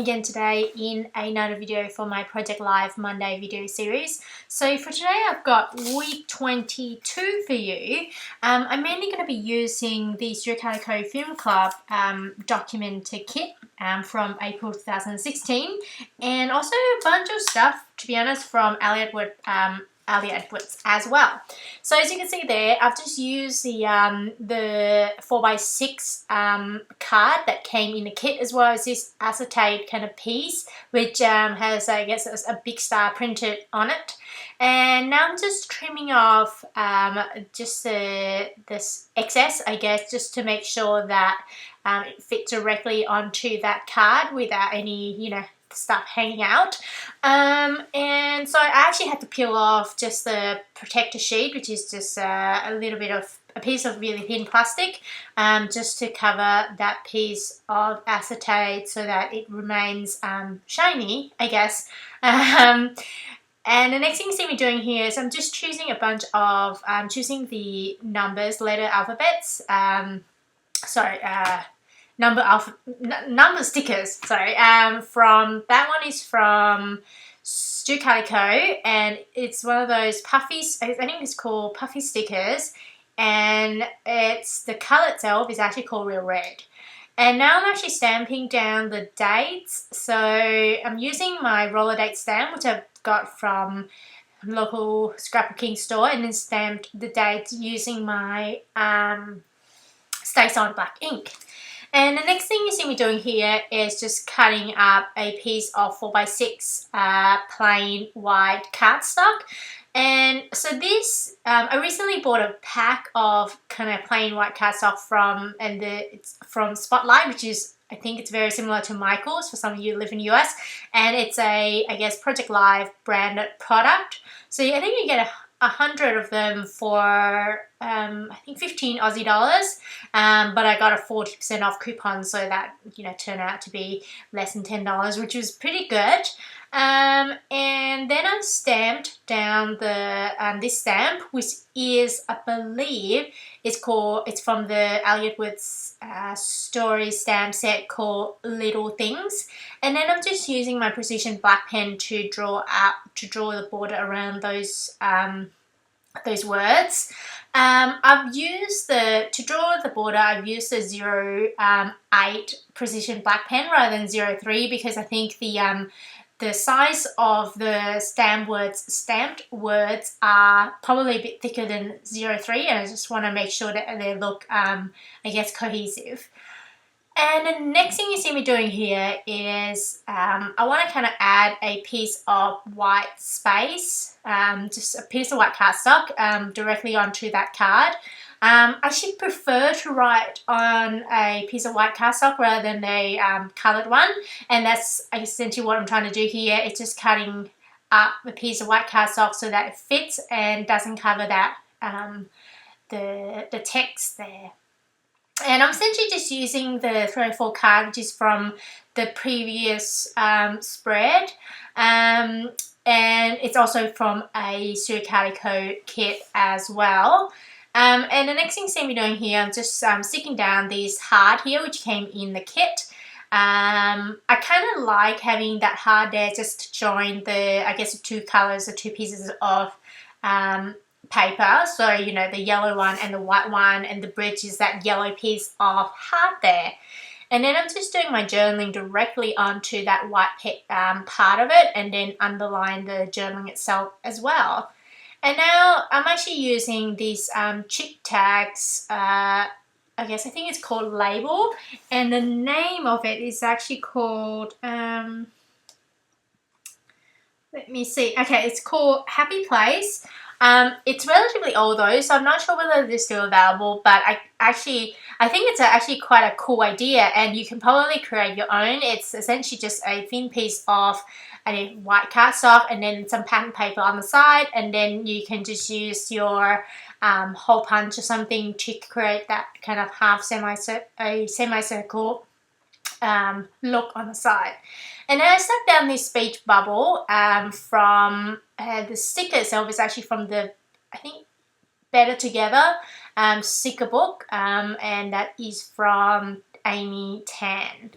me again today in another video for my Project Live Monday video series. So for today I've got week 22 for you. I'm mainly going to be using the Calico Film Club documenter kit from April 2016, and also a bunch of stuff, to be honest, from Elliott Edwards as well. So as you can see there, I've just used the 4x6 card that came in the kit, as well as this acetate kind of piece, which has, I guess, a big star printed on it. And now I'm just trimming off just this excess, I guess, just to make sure that it fits directly onto that card without any, stuff hanging out. And so I actually had to peel off just the protector sheet, which is just a little bit of a piece of really thin plastic, just to cover that piece of acetate so that it remains shiny, I guess. And the next thing you see me doing here is I'm just choosing a bunch of, choosing the letter alphabets, number stickers, from, that one is from Calico, and it's one of those puffy, I think it's called puffy stickers, and it's, the colour itself is actually called Real Red. And now I'm actually stamping down the dates, so I'm using my roller date stamp, which I've got from local scrapbooking store, and then stamped the dates using my Stay On black ink. And the next thing you see me doing here is just cutting up a piece of 4x6 plain white cardstock. And so this, I recently bought a pack of kind of plain white cardstock it's from Spotlight, which is, I think it's very similar to Michael's for some of you who live in the US. And it's a, I guess, Project Live branded product. So I think you get 100 of them for I think 15 Aussie dollars, but I got a 40% off coupon, so that turned out to be less than $10, which was pretty good. And then I stamped down the this stamp, which is, I believe, it's from the Elliott Edwards story stamp set called Little Things. And then I'm just using my precision black pen to draw the border around those words. I've used to draw the border, I've used the 08 precision black pen rather than 03, because I think the size of the stamped words are probably a bit thicker than 03, and I just want to make sure that they look, I guess, cohesive. And the next thing you see me doing here is I want to kind of add a piece of white space, just a piece of white cardstock directly onto that card. I should prefer to write on a piece of white cardstock rather than a coloured one, and that's essentially what I'm trying to do here. It's just cutting up a piece of white cardstock so that it fits and doesn't cover that the text there. And I'm essentially just using the 304 card, which is from the previous spread, and it's also from a Calico kit as well. And the next thing you see me doing here, I'm just sticking down this heart here, which came in the kit. I kind of like having that heart there just to join the, I guess, the two colours, the two pieces of paper, so the yellow one and the white one, and the bridge is that yellow piece of heart there. And then I'm just doing my journaling directly onto that white part of it, and then underline the journaling itself as well. And now I'm actually using these chip tags, I think it's called Label, and the name of it is actually called, let me see, okay, it's called Happy Place. It's relatively old though, so I'm not sure whether they're still available, but I think it's actually quite a cool idea, and you can probably create your own. It's essentially just a thin piece of white cardstock and then some pattern paper on the side, and then you can just use your hole punch or something to create that kind of half semicircle look on the side. And then I stuck down this speech bubble from the sticker itself is actually from the, I think, Better Together sticker book, and that is from Amy Tan.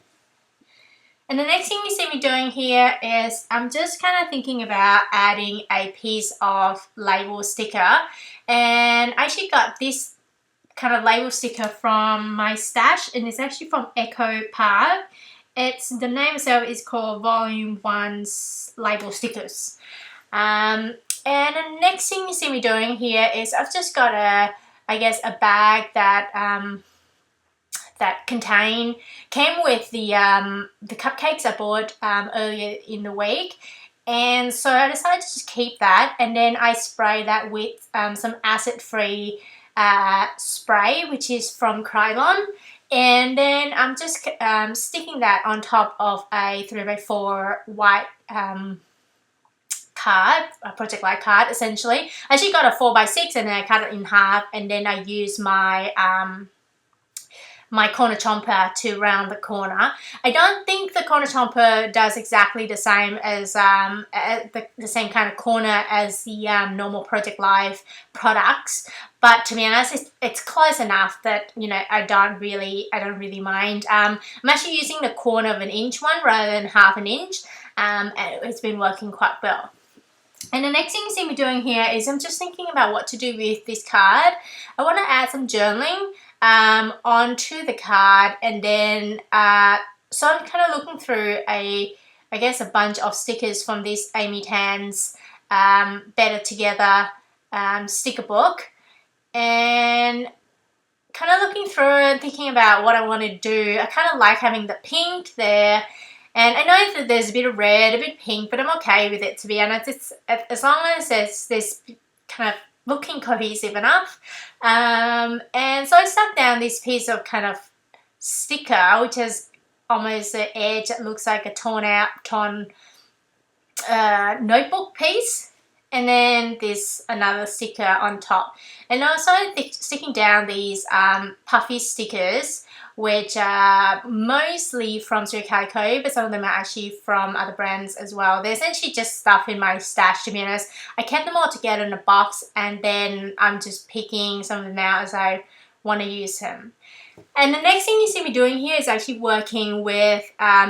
And the next thing you see me doing here is I'm just kind of thinking about adding a piece of label sticker. And I actually got this kind of label sticker from my stash, and it's actually from Echo Park. The name itself is called Volume 1's Label Stickers. And the next thing you see me doing here is I've just got a bag that that came with the cupcakes I bought earlier in the week, and so I decided to just keep that, and then I spray that with some acid-free spray, which is from Krylon, and then I'm just sticking that on top of a 3x4 white card, a project light card essentially. I actually got a 4x6 and then I cut it in half, and then I use my my corner chomper to round the corner. I don't think the corner chomper does exactly the same as the same kind of corner as the normal Project Live products, but to be honest, it's close enough that, you know, I don't really mind. I'm actually using the 1/4 of an inch one rather than 1/2 inch, and it's been working quite well. And the next thing you see me doing here is I'm just thinking about what to do with this card. I want to add some journaling onto the card, and then so I'm kind of looking through a bunch of stickers from this Amy Tan's Better Together sticker book, and kind of looking through and thinking about what I want to do. I kind of like having the pink there, and I know that there's a bit of red, a bit of pink, but I'm okay with it, to be honest. It's as long as there's kind of looking cohesive enough. And so I stuck down this piece of kind of sticker, which has almost an edge that looks like a torn notebook piece, and then this another sticker on top. And I started sticking down these puffy stickers, which are mostly from Calico, but some of them are actually from other brands as well. They're essentially just stuff in my stash, to be honest. I kept them all together in a box, and then I'm just picking some of them out as I want to use them. And the next thing you see me doing here is actually working with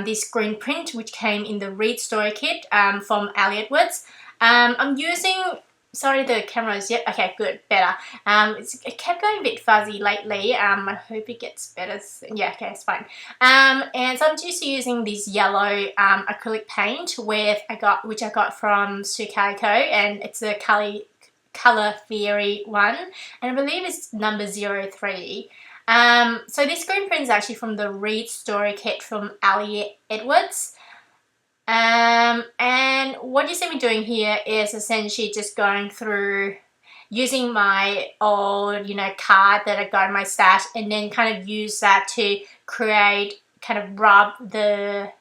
this green print, which came in the Read Story kit from Ali Edwards. I'm using... Sorry, the camera is... Yep, okay, good, better. It kept going a bit fuzzy lately. I hope it gets better. Yeah, okay, it's fine. And so I'm just using this yellow acrylic paint which I got from Calico, and it's a Color Theory one, and I believe it's number 03. So this green print is actually from the Read Story kit from Ali Edwards. And what you see me doing here is essentially just going through using my old, card that I got in my stash, and then kind of use that to rub the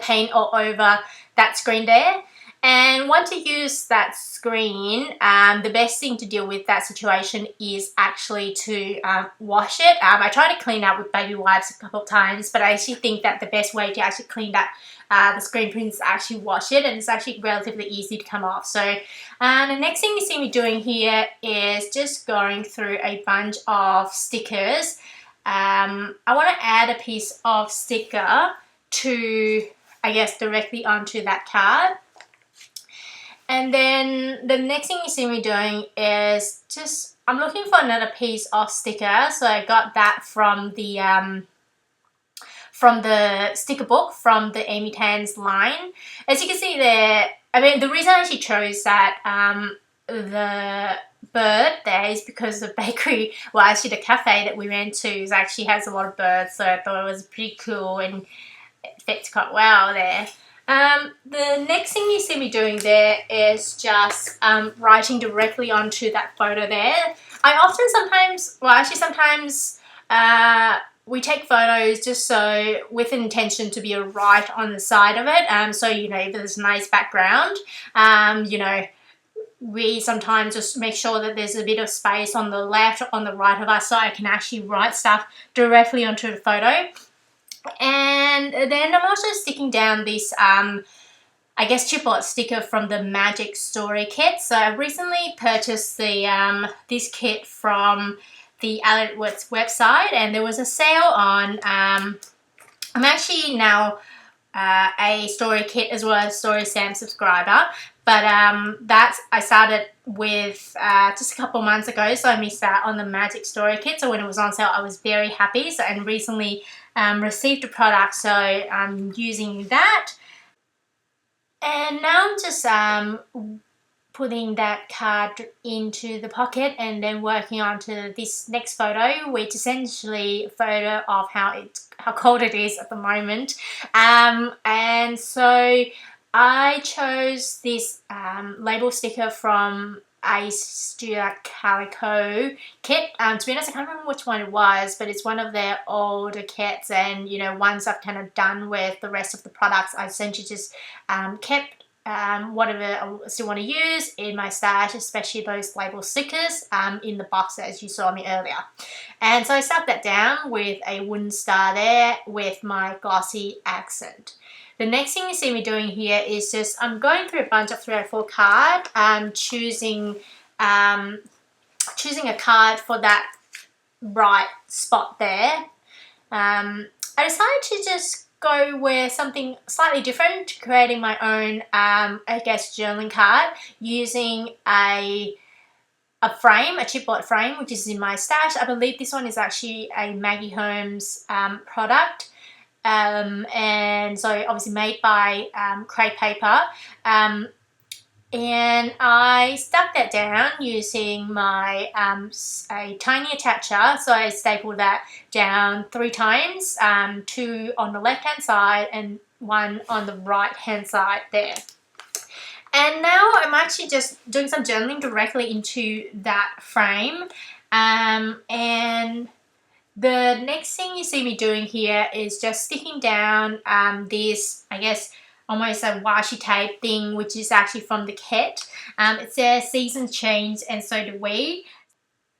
paint all over that screen there. And once you use that screen, the best thing to deal with that situation is actually to wash it. I tried to clean up with baby wipes a couple of times, but I actually think that the best way to actually clean that the screen print is to actually wash it, and it's actually relatively easy to come off. So the next thing you see me doing here is just going through a bunch of stickers. I want to add a piece of sticker to, directly onto that card. And then the next thing you see me doing is I'm looking for another piece of sticker. So I got that from the sticker book from the Amy Tan's line. As you can see there, the reason I actually chose that the bird there is because the bakery, well, actually the cafe that we went to actually has a lot of birds, so I thought it was pretty cool and it fits quite well there. The next thing you see me doing there is just writing directly onto that photo there. I often sometimes we take photos just so with an intention to be a write on the side of it. So, if there's a nice background, we sometimes just make sure that there's a bit of space on the left or on the right of us so I can actually write stuff directly onto the photo. And then I'm also sticking down this, chipboard sticker from the Magic Story kit. So I recently purchased this kit from the Ali Edwards website, and there was a sale on I'm actually now a story kit as well as story Sam subscriber, but that I started with just a couple months ago, so I missed out on the magic story kit. So when it was on sale, I was very happy. So, and recently received a product, so I'm using that. And now I'm just putting that card into the pocket and then working on to this next photo, which is essentially a photo of how cold it is at the moment. And so I chose this label sticker from a Calico kit. To be honest, I can't remember which one it was, but it's one of their older kits, and you know, once I've kind of done with the rest of the products, I essentially just kept whatever I still want to use in my stash, especially those label stickers in the box as you saw me earlier. And so I stuck that down with a wooden star there with my glossy accent. The next thing you see me doing here is just I'm going through a bunch of 304 card, choosing a card for that right spot there. I decided to just go with something slightly different, creating my own, I guess, journaling card using a frame, a chipboard frame, which is in my stash. I believe this one is actually a Maggie Holmes product. And so obviously made by crepe paper, and I stuck that down using my a tiny attacher. So I stapled that down 3 times, 2 on the left hand side and 1 on the right hand side there. And now I'm actually just doing some journaling directly into that frame, and the next thing you see me doing here is just sticking down this, I guess, almost a washi tape thing, which is actually from the kit. It says seasons change and so do we.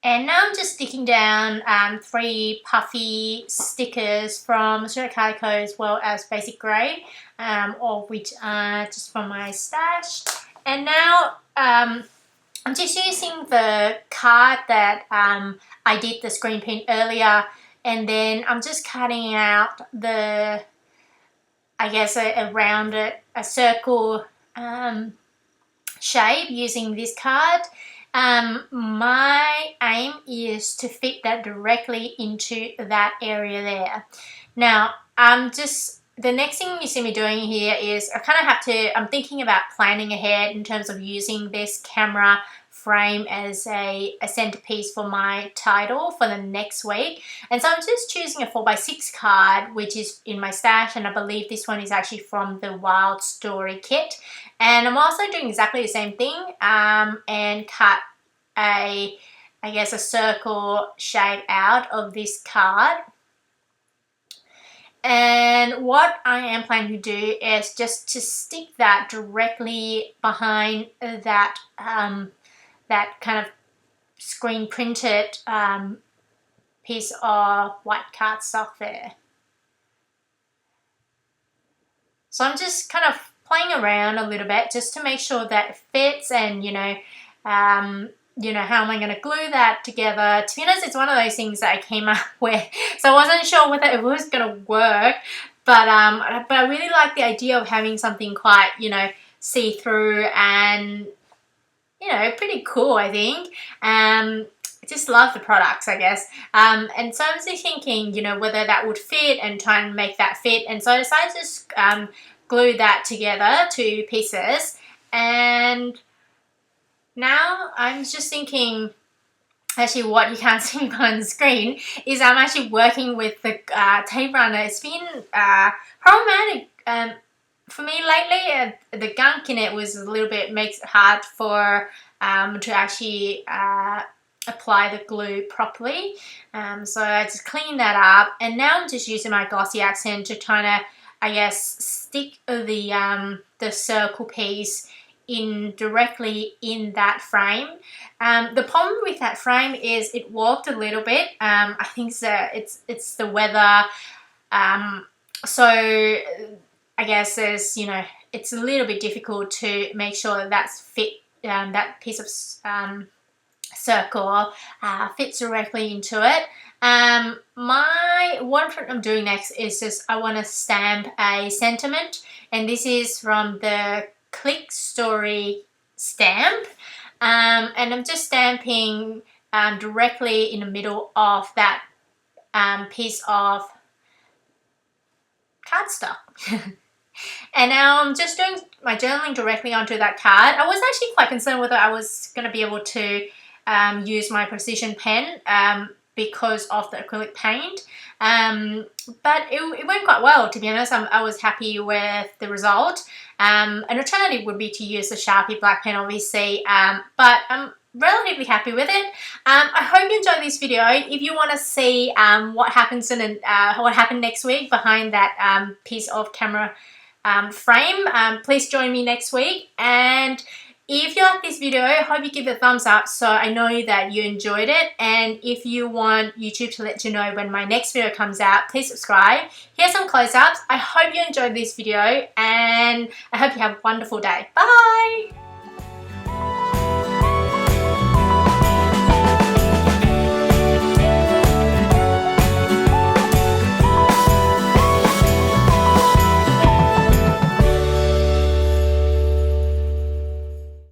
And now I'm just sticking down 3 puffy stickers from Calico as well as Basic Grey, all of which are just from my stash. And now I'm just using the card that I did the screen print earlier, and then I'm just cutting out the, I guess, around a circle shape using this card. My aim is to fit that directly into that area there. Now, the next thing you see me doing here is I'm thinking about planning ahead in terms of using this camera frame as a centerpiece for my title for the next week. And so I'm just choosing a 4x6 card, which is in my stash, and I believe this one is actually from the Wild Story kit. And I'm also doing exactly the same thing, and cut I guess a circle shape out of this card. And what I am planning to do is just to stick that directly behind that that kind of screen printed piece of white cardstock there. So I'm just kind of playing around a little bit just to make sure that it fits, and how am I going to glue that together. To be honest, it's one of those things that I came up with, so I wasn't sure whether it was going to work, but I really like the idea of having something quite, see-through and, pretty cool, I think. I just love the products, I guess. And so I'm just thinking, whether that would fit and try and make that fit. And so I decided to just glue that together, 2 pieces. And now I'm just thinking, actually what you can't see on the screen is I'm actually working with the tape runner. It's been problematic for me lately. The gunk in it was a little bit, makes it hard for to actually apply the glue properly. So I just cleaned that up, and now I'm just using my glossy accent to kind of, I guess, stick the circle piece in directly in that frame. The problem with that frame is it warped a little bit. I think it's the weather. So I guess there's, it's a little bit difficult to make sure that that's fit, that piece of circle fits directly into it. What I'm doing next is just I want to stamp a sentiment, and this is from the Click Story stamp, and I'm just stamping directly in the middle of that piece of cardstock. And now I'm just doing my journaling directly onto that card. I was actually quite concerned whether I was going to be able to use my precision pen because of the acrylic paint, but it went quite well, to be honest. I was happy with the result. An alternative would be to use the Sharpie black pen, obviously, but I'm relatively happy with it. I hope you enjoyed this video. If you want to see what happens what happened next week behind that piece of camera frame, please join me next week. And if you like this video, I hope you give it a thumbs up so I know that you enjoyed it. And if you want YouTube to let you know when my next video comes out, please subscribe. Here's some close-ups. I hope you enjoyed this video, and I hope you have a wonderful day. Bye!